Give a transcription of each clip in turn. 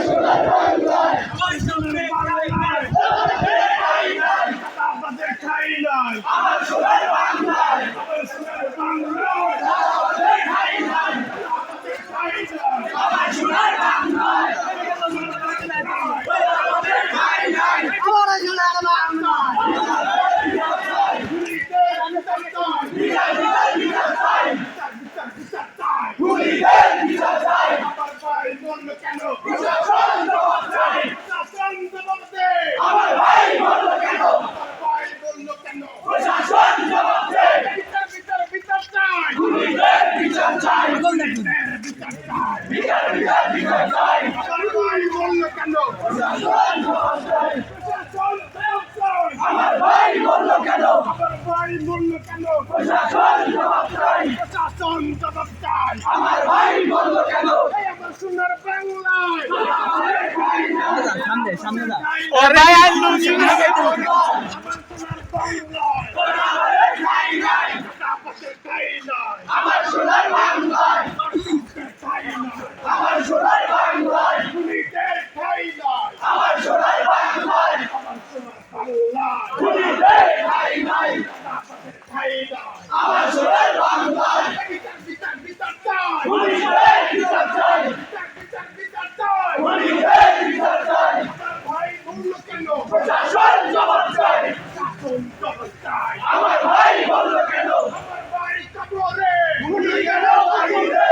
সোনার বাংলায় আমাদের ঠাই নাই আমার সোনার বাংলায় আমার সোনার বাংলায় আমাদের ঠাই নাই আমাদের ঠাই নাই আমার সোনার বাংলায় আমাদের ঠাই নাই আমার সোনার বাংলায় বিচার বিচার বিচার চাই চাই খুনিদের বিচার চাই আমার ভাই বললো কেন প্রশাসন জবাব চাই শাসন জবাব দে আমার ভাই বলল কেন আমার ভাই বললো কেন প্রশাসন জবাব চাই বিচার বিচার বিচার চাই খুনিদের বিচার চাই বিচার চাই বিচার বিচার বিচার চাই আমার ভাই বললো কেন প্রশাসন জবাব চাই প্রশাসন জবাব চাই আমার ভাই বলল কেন আমার ভাই বললো কেন প্রশাসন জবাব চাই প্রশাসন জবাব চাই আমার ভাই বলল কেন এই আমার সোনার বাংলায় আমাদের ঠাই নাই সামনে সামনে যা ওরাই আইলো আমার সোনার বাংলায় আমাদের ঠাই নাই আমাদের ঠাই নাই আমার সোনার বাংলায় ঠাই নাই আমার সোনার বাংলায় খুনিদের ঠাই নাই আমার সোনার বাংলায় আমার সোনার বাংলায় খুনিদের ঠাই নাই আমাদের ঠাই নাই আমার সোনার বাংলায় বিচার বিচার বিচার চাই খুনিদের বিচার চাই বিচার বিচার বিচার চাই খুনিদের বিচার চাই আমার ভাই বললো কেন প্রশাসন জবাব চাই শাসন জবাব চাই আমার ভাই বলল কেন আমার ভাই কবরে খুনি কেন বাহিরে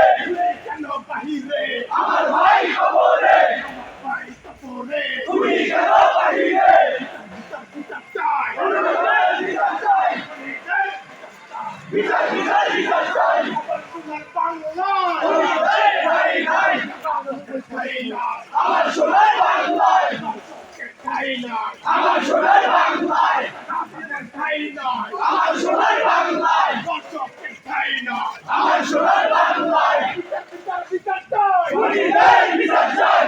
কেন বাহিরে আমার ভাই খবরে আমার ভাই কবরে খুনি কেন বাহিরে বিচার বিচার চাই খুনিদের বিচার চাই খুনিদের বিচার বিচার বিচার চাই আমার সোনার বাংলায় খুনিদের ঠাই নাই আমাদের ঠাই নাই আমার সোনার বাংলায় ঠাই নাই আমার সোনার বাংলায় আমাদের ঠাই নাই আমার সোনার বাংলায় দর্শকের ঠাই নাই আমার সোনার বাংলায় বিচার বিচার বিচার চাই খুনিদের বিচার চাই